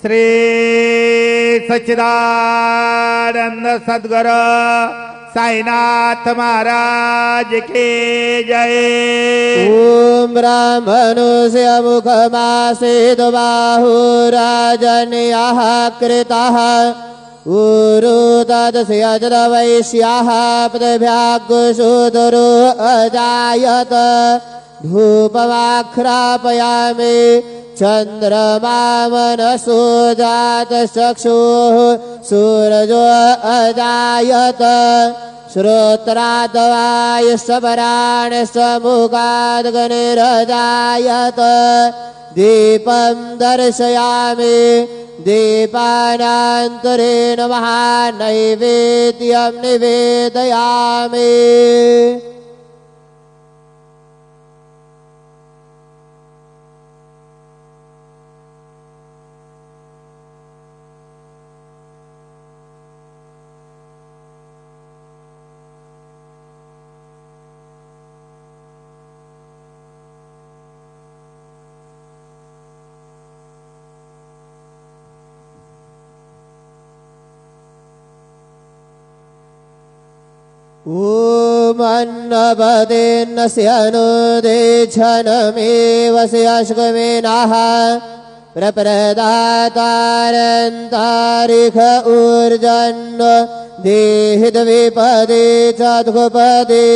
श्री सच्चिदानंद सद्गुरु साईनाथ महाराज की जय। ओम ब्रह्मणुस्य मुखमासीद बाहुराजन्यः कृतः उरु तदस्य वैश्याः पृथिव्यागुषुदुरु अजायत धूपमाख्रापयामि चंद्रमा मनसो जातचक्षुः सूरजो अजायत श्रोत्राद्वायुष्वराणस्तमुखाद्गनिरजायत दीपं दर्शयामि दीपानान्तरेण महानैवेद्यं निवेदयामि। ओम अन्नपदेन्नस्य अनुदेशनमेव स्यश्वमेनाः प्रप्रदातारन्तारिख ऊर्जन्न देहिद्विपदे चतुःपदे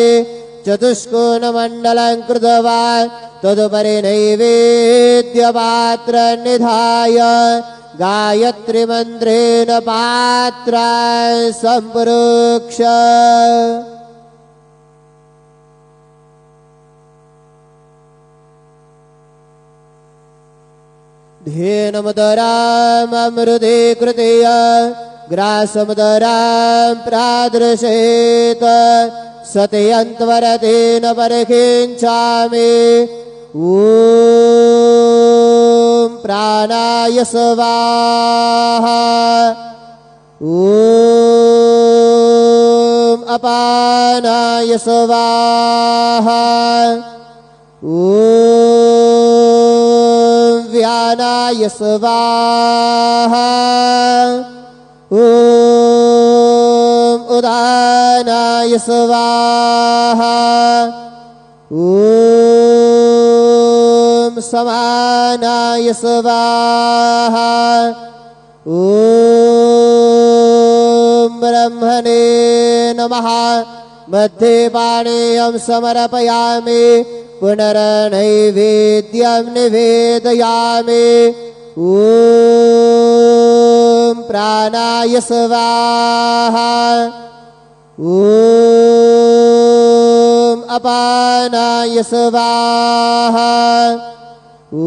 चतुष्कोणमण्डलं कृत्वा तदुपरि नैवेद्यपात्रनिधाय गायत्री मंत्रेण पात्रा संप्रोक्ष धेनुमुदरामृते कृतेय ग्रासमुदरां प्रादृशेत सत्यन्त्वरतेन परिकिञ्चामि। ओम प्राणाय स्वाहा ओम अपानाय स्वाहा ओम व्यानाय स्वाहा ओम उदानाय स्वाहा ओम समानाय स्वाहा ओम ब्रह्मणे नमः। मध्ये पाणियं समर्पयामि पुनर्नैवेद्यं निवेदयामि। ओम प्राणाय स्वाहा ओम अपानाय स्वाहा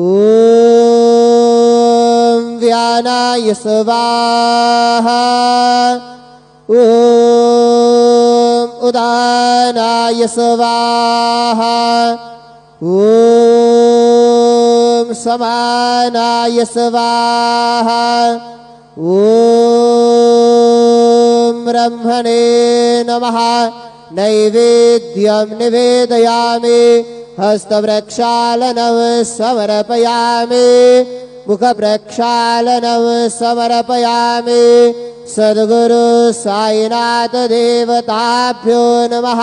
ओम व्यानाय स्वाहा ओम उदानाय स्वाहा ओम समानाय स्वाहा ओम ब्रह्मणे नमः। नैवेद्यं निवेदयामि हस्तप्रक्षालनं समर्पयामि मुखप्रक्षालनं समर्पयामि। सद्गुरु साईनाथ देवताभ्यो नमः।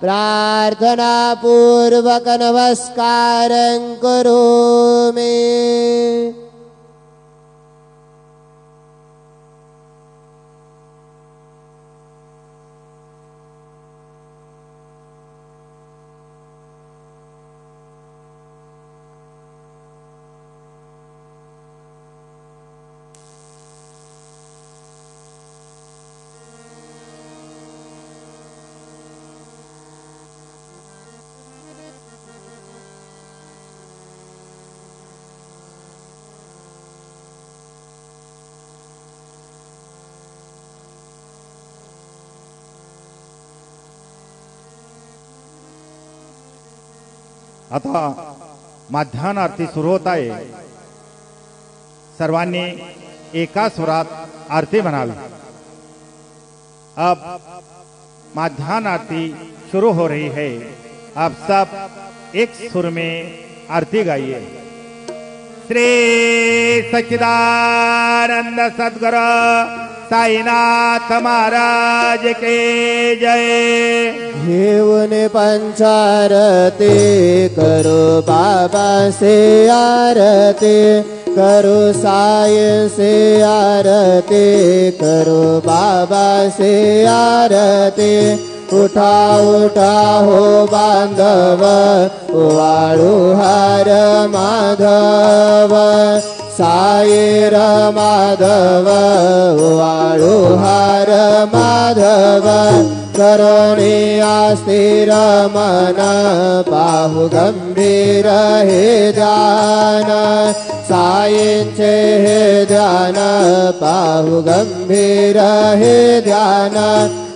प्रार्थना पूर्वक नमस्कारं करोमि। आता मध्यान्ह आरती सुरू होत आहे। सर्वांनी एका सुरात आरती म्हणावी। अब मध्यान्ह आरती शुरू हो रही है। आप सब एक सुर में आरती गाइए। श्री सच्चिदानंद सद्गुरु साईनाथ महाराज के जय। घेऊन पंचारती करो बाबा से आरती, करो साई से आरती, करो बाबा से आरती। उठा उठा हो बांधव वाळू हार माधव, साईर माधव वाळू हार माधव। करुणिया स्थिर मन पाहु गंभीर हे ध्यान, साईंचे हे ध्यान पाहु गंभीर हे ध्यान।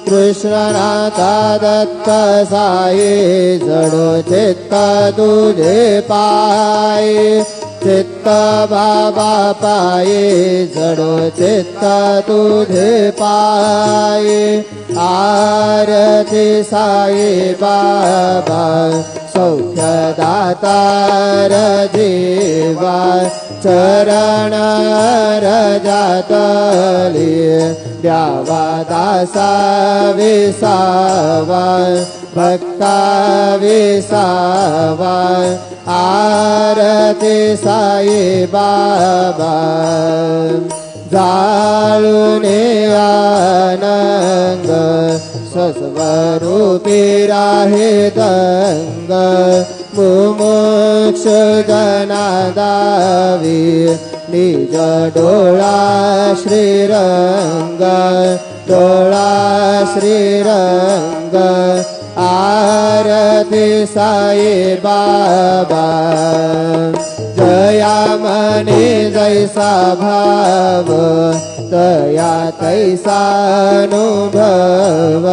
कृष्णनाथा दत्त साई जडो चित्त तुझे पाये, चित्त बाबा पाये जडो चित्त तुझे पाये। आरती साई बाबा सौख्य दातार जीवा, चरण रजातली द्यावा दासा विसावा, भक्ता विसावा। आरती साई बाबा जाळून आनंद, स्वस्वरूपी राहे दंग। मुमुक्ष जना दावी निज डोळा श्रीरंग, डोळा श्रीरंग। आरती साई बाबा जया मने जैसा भाव, तया तैसा अनुभव।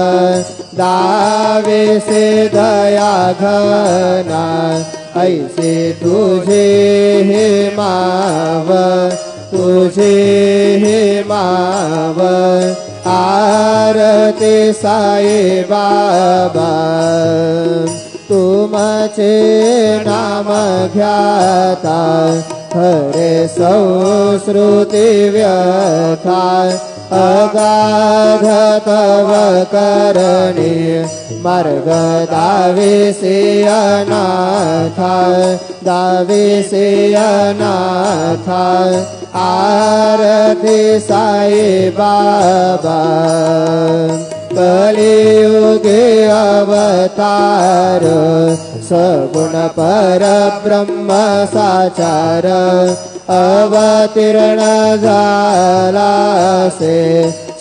दावे से दया घना ऐसे तुझे हे माव, तुझे हे माव। आरती साई बाबा तुमचे नाम घ्याता, हरे संस्कृती व्यथा। अगाध तव करणी मार्ग दाविसी अनाथा, दाविसी अनाथा। आरती साई बाबा कलियुगे अवतार, सगुण परब्रह्म साचार। अवतीर्ण झाला से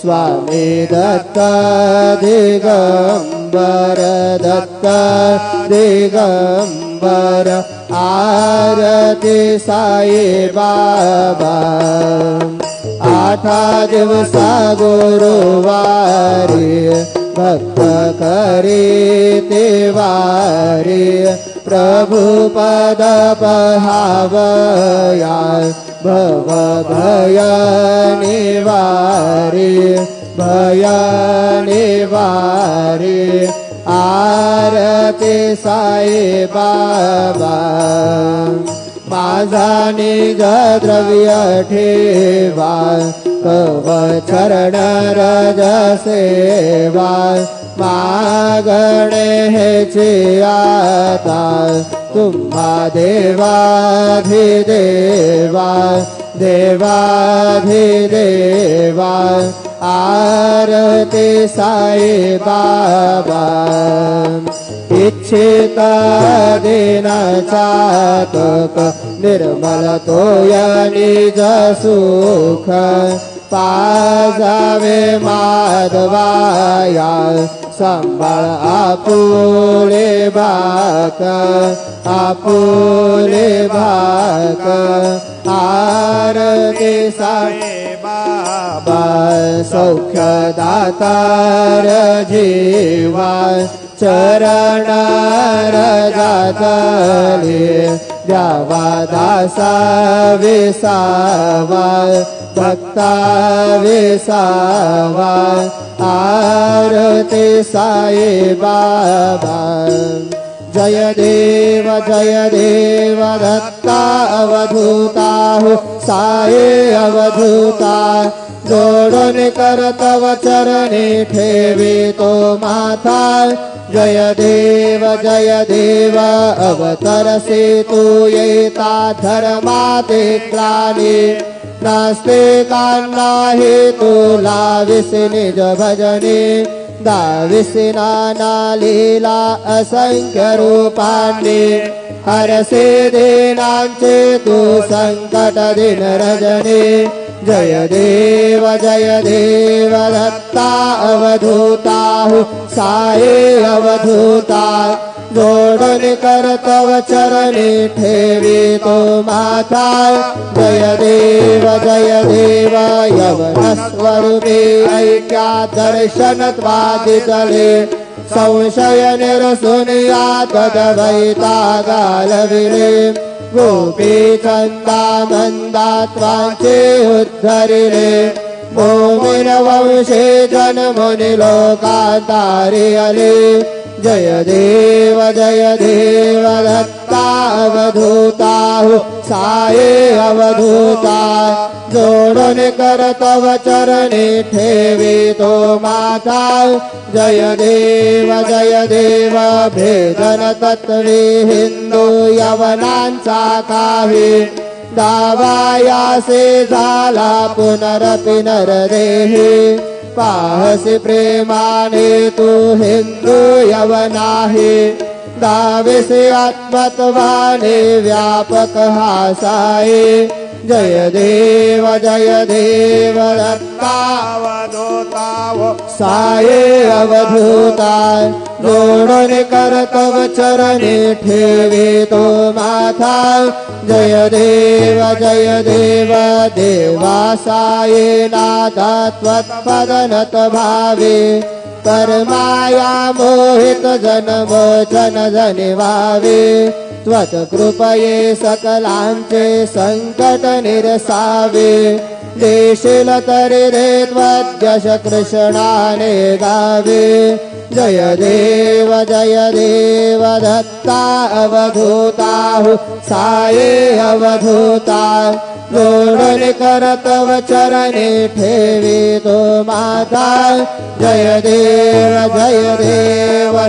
स्वामी दत्त दिगंबर, दत्त दिगंबर। आरती साई बाबा आठा दिवसा गुरुवारी, भक्त करी तेवारी। प्रभु पद पहावया भव भय निवारी, भय निवारी। आरती साई बाबा माझा निज द्रव्य ठेवा, तव चरण रज सेवा। मागणे हेची आता तुम्हा देवाधिदेवा, देवाधिदेवा। आरती साई बाबा इच्छित दिन चातक, निर्मल तोय निज सुख। पाजावे माधवाया सांभाळ आपुले बाक, आपुले बाक। आरती साई बाबा सौख्य दातार जीवा, चरण रजातली द्यावा दासा विसावा, भक्ता विसावा। आरती साई बाबा जय देव दत्ता अवधूता साये अवधूता जोडून कर तव चरणी ठेवी तो माथा जय देव अवतरसे तू येता धर्माते ग्लानी नास्ते कान्नाहि तुला विसि निज भजनी दाविसि नाना लीला असंख्य रूपांनी हरसे दीनांचे तू संकट दिन रजनी जय देव दत्ता अवधूता साये अवधूता जोडून कर तव चरणी ठेवी तो माथा जय देव यवन स्वरूपी ऐक्या दर्शन त्वादितले संशय निरसुनिया तदवैता गालविले गोपी चंदा मंदा त्वांचे उद्धरिले भूमिन वंशे जनमुनि लोकांतारि अले जय देव दत्ता अवधूता साये अवधूता जोडून कर तव चरणी ठेवी तो माथा जय देव भेदन तत्वे हिंदू यवनांचा काही दावायासे झाला पुनरपि नरदेही पाहसी प्रेमाने तू हिंदू यवनाही दाविसे आत्मत्वाने व्यापक हासाये जय देव दत्ता अवधूता साये अवधूता जोडून कर तव चरणी ठेवी तो माथा जय देव देवा साये नाथा त्वत्पदनत भावे परमाया मोहित जन्मोचन जनिवावे त्वत्कृपये सकलांचे संकट निरसावे देशील तरी रे त्वद्यश कृष्णाने गावे जय देव दत्ता अवधूता साये अवधूता जोडून कर तव चरणी ठेवी तो माथा जय देव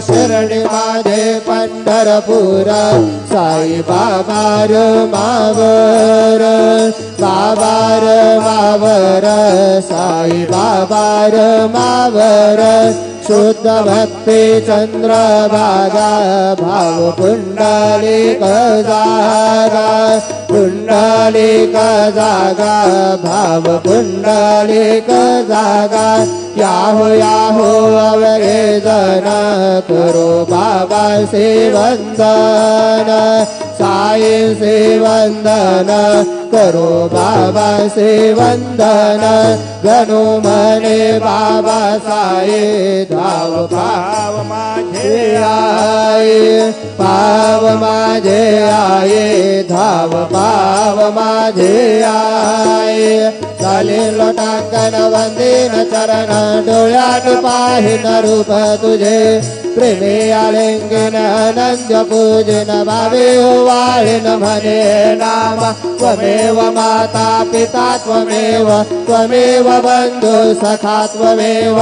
शरणी माझे पंढरपूर साई बाबार मावर साई बाबार मावर शुद्ध भक्ति चंद्रभागा भाव पुंडलिक जागा भाव पुंडलिक जागा याहो अवगे जन करो बाबा से वंदन साई से वंदन करो बाबा से वंदन गणो मने बाबा साई धाव भाव माझे पाव माझे आये धाव पाव माझे आये चाले लोटांकन वंदीन चरण डोळ्यात पाहिन रूप तुझे प्रेमे आलिंगन अनंत पूजन भावे वाळीन म्हणे नाम त्वमेव माता पिता त्वमेव बंधु सखा त्वमेव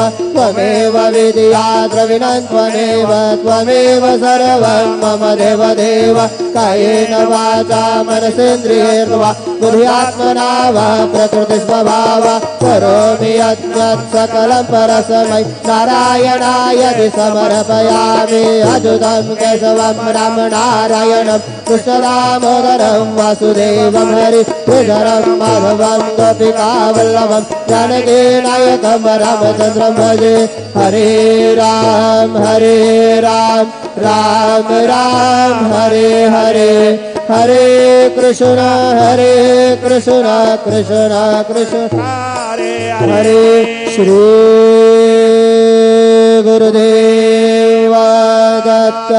विद्या द्रविणं त्वमेव सर्वं मम देव कायेन वाचा मनसेन्द्रियैर्वा बुद्ध्यात्मना वा प्रकृतिस्वभाव करोमि यत् सकलं परस्मै नारायणाय समर्पयामि अच्युतं केशवं राम नारायणं कृष्णदामोदरं वासुदेवं हरिधरं माधवं गोपिकावल्लभं जानकीनायकं रामचन्द्रं भजे हरे राम राम राम हरे हरे कृष्ण कृष्ण कृष्ण हरे श्री गुरुदेव दत्त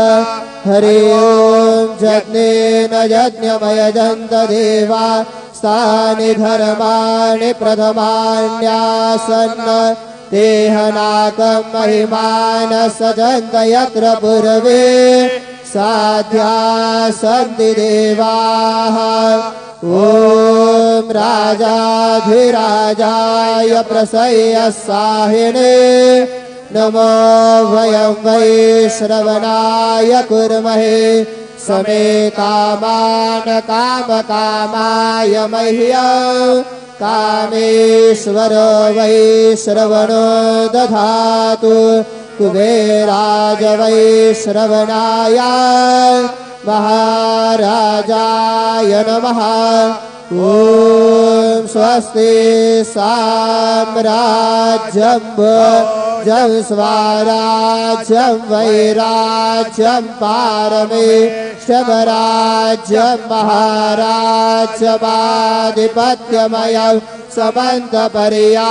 हरि ओम यज्ञेन यज्ञमय जन्त देवा स्थानि धर्माणि प्रथमान्यासन् तेहनाकं महिमान सजन्त यत्र पूर्वे साध्या सन्ति देवाः ॐ राजाधिराजाय प्रसय्यसाहिने नमो वयं वै श्रवणाय कुर्महे समे कामान कामकामाय मह्यं कामेश्वर वै श्रवणो दधातु कुबेराज वै श्रवणाय महाराजाय नमः ॐ स्वस्ति साम्राज्यं जं स्वराज्यं वैराज्यं पारमेष्ठिराज्यं महाराज्यमाधिपत्यमयं समन्तपर्याय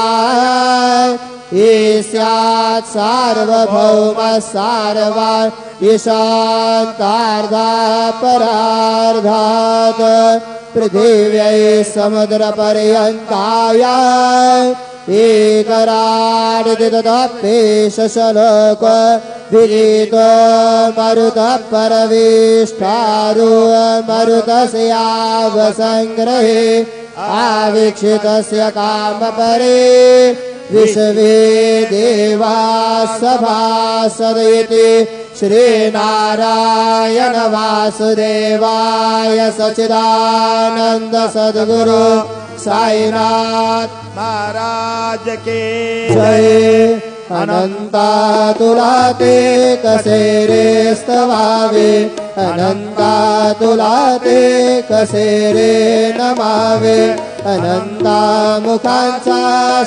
ईस्यात् सार्वभौमः सार्वान् ईशान्तार्धापरार्धात् पृथिव्यै समुद्रपर्यन्ताय एकराडिदपेशलोक विजित मरुतः परविष्ठारो मरुतस्यावसङ्ग्रहे आवीक्षितस्य कामपरे विश्वे देवा सभासदिति श्रीनारायण वासुदेवाय सच्चिदानंद सद्गुरु साईनाथ महाराज के जय अनंतातुलाते कसेरे स्तवावे अनंतातुलाते कसेरे नमावे अनंता मुखांचा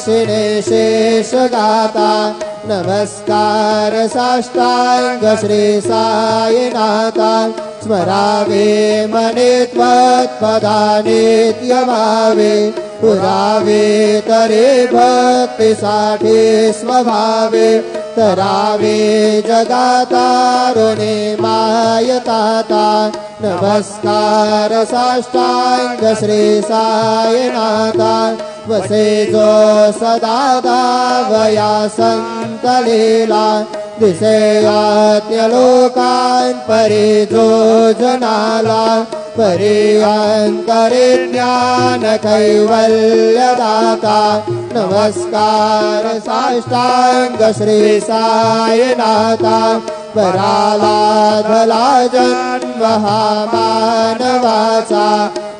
शिने शेष गाता नमस्कार साष्टांग श्री साईनाथा स्मरावे मने त्वत्पदानित्यमावे पुरावे तरे भक्तिसाठी स्वभावे तरावे जगातारुणे मायताता नमस्कार साष्टांग श्री साईनाथा वसे जो सदा दावया संतलीला दिसेयात्यलोकान् परिजो जनाला परियंतरे ज्ञान कैवल्यदाता नमस्कार साष्टांग श्री साईनाथा परालाधला जन्म हा मानवाचा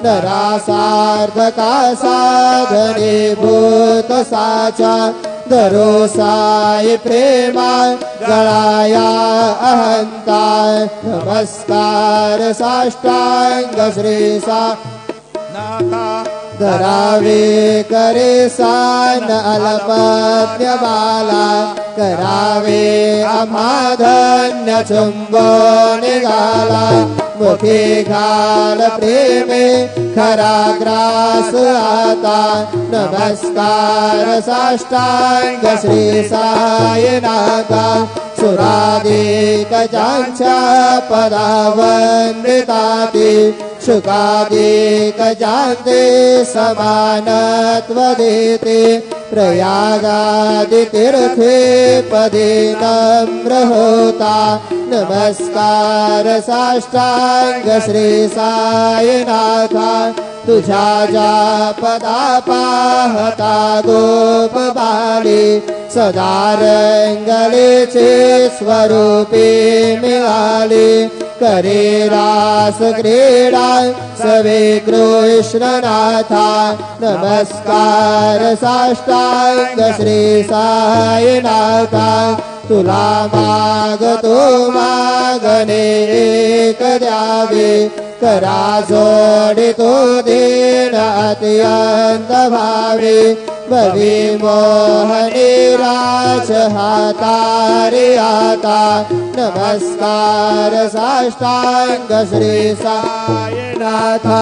नरासार्थका साधने भूत साचा धरो साई प्रेमा गळाया अहंता नमस्कार साष्टांग श्री नाथा धरावे करे सान अल्पज्ञ बाला करावे अमाधन्य चुंबन निघाला मुखे घाल प्रेमे खरा ग्रास आता नमस्कार साष्टांग श्री साईनाथा सुरादिक जांच्या पदावंदिताति शुकादिक जानते समानत्व देते प्रयागादि तीर्थे पदे नम्र होता नमस्कार साष्टांग श्री साईनाथा तुझा जा पदा पाहता गोप बाली सदा रंगलेचे स्वरूपे मिळाले करे रास क्रीडा सवे कृष्णनाथा नमस्कार साष्टांग श्री साईनाथा तुला मागतो मागणे एक द्यावे करा जोडितो देन अत्यंत भावे भवी मोहने राज हातारे आता नमस्कार साष्टांग श्री साईनाथा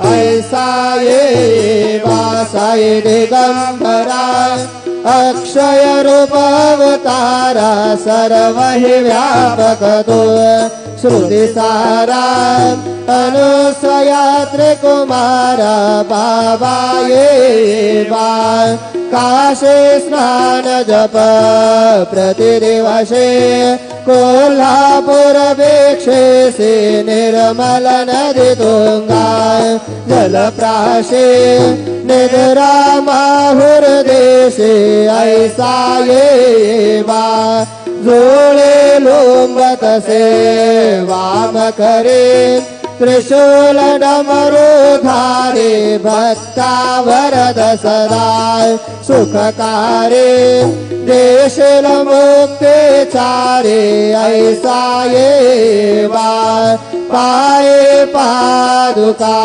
ऐसा ये वासाई दिगंबरा अक्षय रूप अवतारा सर्व ही व्यापक तो श्रुति सारा अनुस्वयात्रिकुमार बाबाये वा काशे स्नान जप प्रतिदिवसे कोल्हापुरवेक्षेसे निर्मल नदी तुंगा जलप्राशे निद्रा माहुर्देशे ऐसा ये वा जोळे लोंबतसे वाम करे त्रिशूल डमरुधारे भक्ता वरद सदा सुखकारे देशल मुक्ते चारे ऐसा ये वा पाये पादुका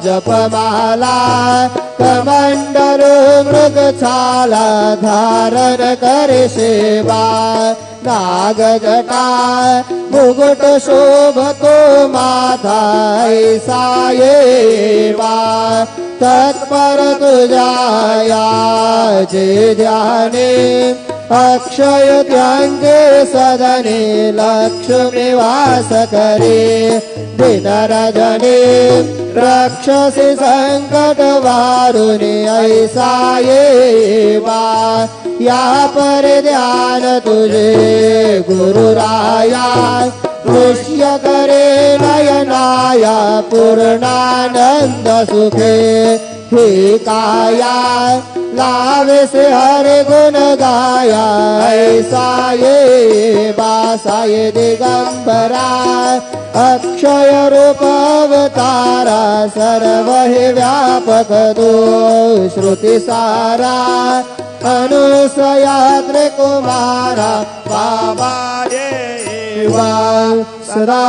जपमाला कमंडल मृगछाला धारण करे सेवा नागजटा मुकुट शोभतो माथा ऐसा ये वा तत्पर तुझाया जे ध्याने अक्षय त्यांचे सदने लक्ष्मी वास करे दिन रजने रक्षसी संकट वारुणे ऐसा ये वा या पर ध्यान तुझे गुरुराया दृश्य करे नयनाया पूर्णानंद सुखे हे काया लावे से हरे गुण गाया ऐसा ये बासाये दिगंबरा अक्षय रूप अवतारा सर्व ही व्यापक दो श्रुति सारा अनुसयात्रे कुमारा बाबा वा सदा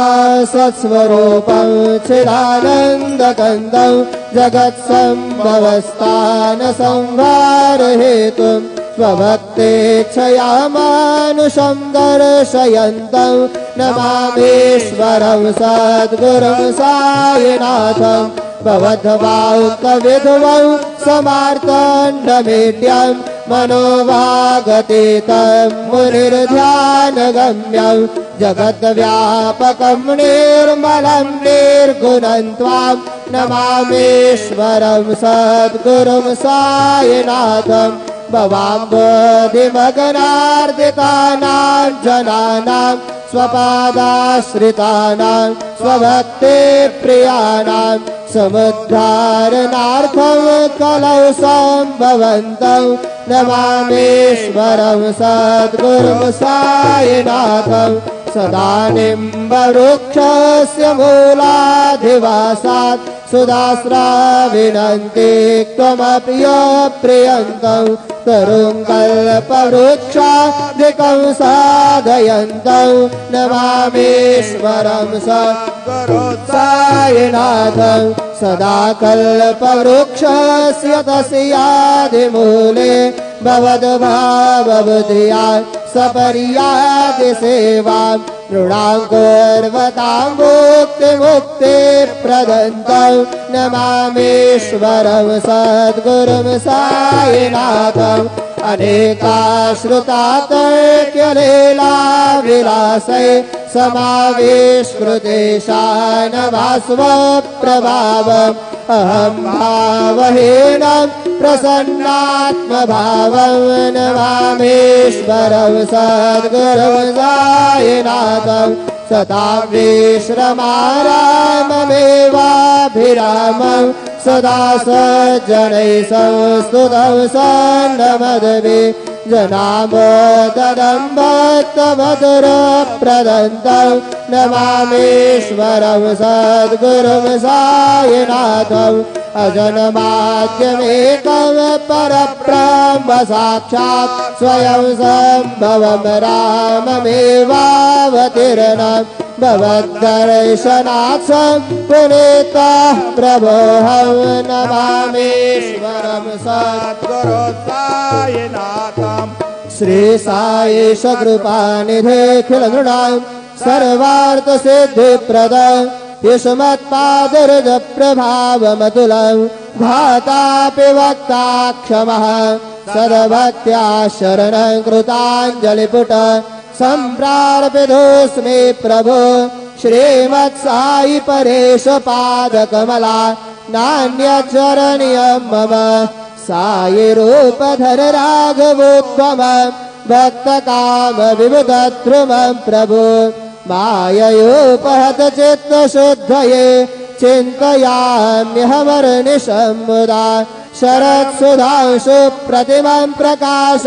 सत्स्वरूपं चिदानन्दकन्दं जगत्सम्भवस्थान संहार हेतुं स्वभक्तेच्छया मानुषं दर्शयन्तं नमामीश्वरं सद्गुरुं साईनाथं भवद्भावकविध्वं समार्तण्डमेट्यं मनोभागतीतं मुनिर्ध्यानगम्यं जगद्व्यापकं निर्मलं निर्गुणं त्वां नमामीश्वरं सद्गुरुं साईनाथं भवाम्बोधिमगनार्दितानां जनानां स्वपादाश्रितानां स्वभक्ते प्रियाणां समुद्धारणार्थं कलौ सम्भवन्तं नमामीश्वरं सद्गुरुं साईनाथं सदा निम्बवृक्षस्य मूलाधिवासात् सुधास्राविनन्ति त्वमप्रियप्रियन्तं तरुं कल्पवृक्षादिकं साधयन्तं नमामीश्वरं सद्गुरुं साईनाथं सदा कल्पवृक्षस्य तस्यादिमूले भवद्भावबुद्ध्या सपर्यादिसेवां नृणां कुर्वतां मुक्तिमुक्ते प्रदन्तं नमामीश्वरं सद्गुरुं साईनाथं अनेकाश्रुतातर्क्यलीलाविलासै समावेशकृतेशानभास्वप्रभावम् अहं भावहीनं प्रसन्नात्मभावं नमामीश्वरं सद्गुरुं साईनाथं सतां विश्रमाराममेवाभिरामं सदा सज्जनैः संस्तुतं सन्नमद्भिः जनामोदनं भक्तमधुरप्रदन्तं नमामीश्वरं सद्गुरुं साईनाथं अजन्माद्यमेकं परब्रह्म साक्षात् स्वयं सम्भवं राममेवावतीर्णं भवद्दर्शनात् पुनीतः प्रभोऽहं नमामीश्वरं सद्गुरुं साईनाथं श्री साईश कृपानिधेऽखिलनृणां सर्वार्थसिद्धिप्रदं युष्मत्पादरजप्रभावमतुलं धातापि वक्ता क्षमः सर्वत्या शरणं कृताञ्जलिपुट सम्प्रार्पितोऽस्मि प्रभो श्रीमत्साई परेश पादकमला नान्यचरणीयं मम साई रूपधर राघवोत्तम भक्त काम विबुधध्रुवं प्रभु माययोपहत चित्त शुद्धये चिन्तयाम्यहमर्निशं मुदा शरत्सुधांशु प्रतिमं प्रकाश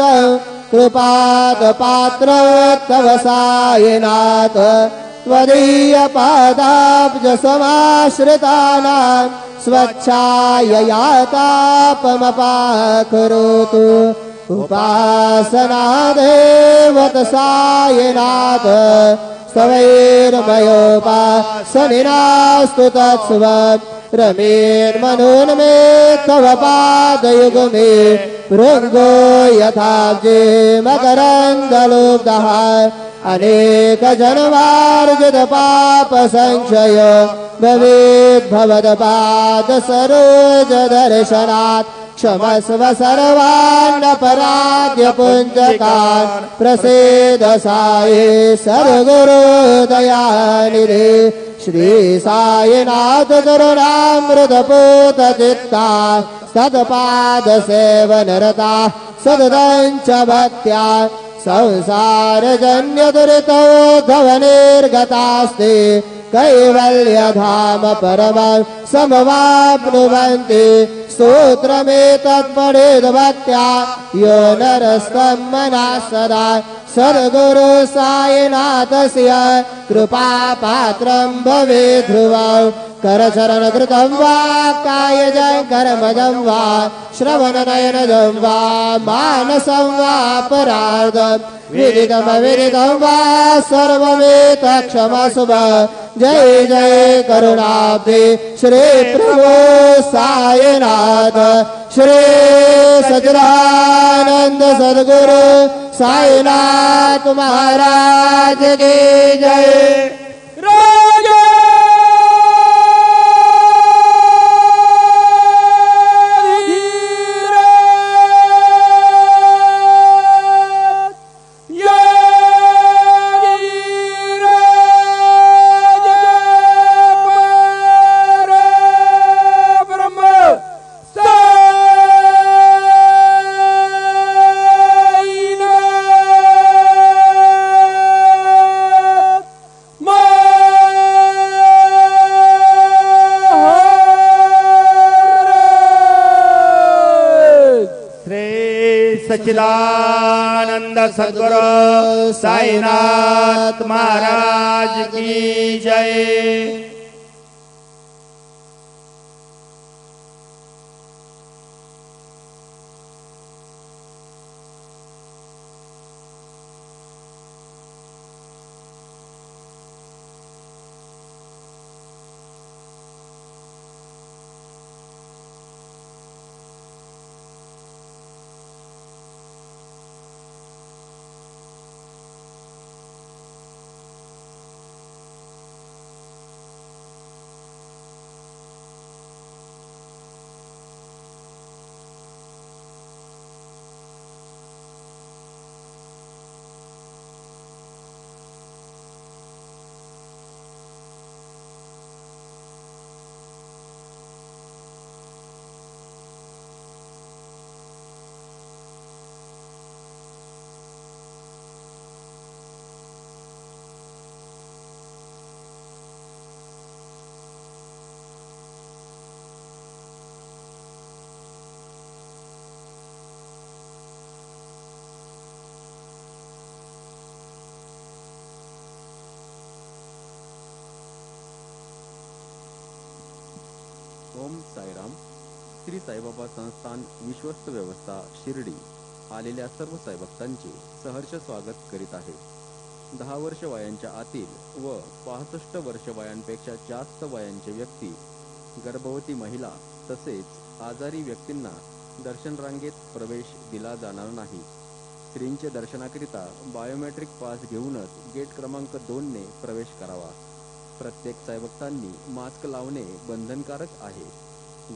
कृपात पात्र तव सायिनाथ त्वदीय पादाब्ज समाश्रितानां स्वच्छाययातापमपाकरोतु उपासनादेवत सायिनाथ स्तवैर्मयोपासनिनास्तु तत्स्व रमेर्मनोन्मे तव पादयुगमे भृङ्गो यथाब्जे मकरन्दलुब्धः अनेक जन्मार्जित पाप संक्षय भवेद् भवदपाद सरोज दर्शनात् क्षमस्व सर्वान्नपराध्य पुञ्जकान् प्रसीद साई सद्गुरु दयानिधे श्री साईनाथ करुणामृतपूत चित्ता सत्पाद सेवनरता सददञ्च भक्त्या संसारजन्य दुरितोद्धव निर्गतास्ते कैवल्यधाम परमं समवाप्नुवन्ति स्तोत्रमेतत्पठेद् भक्त्या यो नरस्तं मनः सदा सद्गुरु साईनाथस्य कृपापात्रं भवेत् ध्रुवं करचरणकृतं वा कायजं कर्मजं वा श्रवणनयनजं वा मानसं वा परार्धं विदितमविदितं वा सर्वमेतत्क्षमस्व जय जय करुणाब्धे श्री प्रभु साईनाथ श्री सच्चिदानंद सद्गुरु साईनाथ महाराज की जय। सच्चिदानंद सद्गुरु साईनाथ महाराज की जय। ओम साईराम। श्री साईबाबा संस्थान विश्वस्त व्यवस्था शिर्डी आलेल्या सर्व साईभक्तांचे सहर्ष स्वागत करीत आहे। 10 वर्ष वयांच्या आतील व 65 वर्ष वयांपेक्षा जास्त वयांचे व्यक्ती, गर्भवती महिला तसेच आजारी व्यक्तींना दर्शन रांगेत प्रवेश दिला जाणार नाही। श्रींचे दर्शनाकरिता बायोमेट्रिक पास घेऊनच गेट क्रमांक 2 ने प्रवेश करावा। प्रत्येक साईभक्तांनी मास्क लावणे बंधनकारक आहे।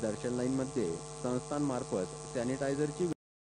दर्शन लाईन मध्ये संस्थान मार्फत सॅनिटायझरची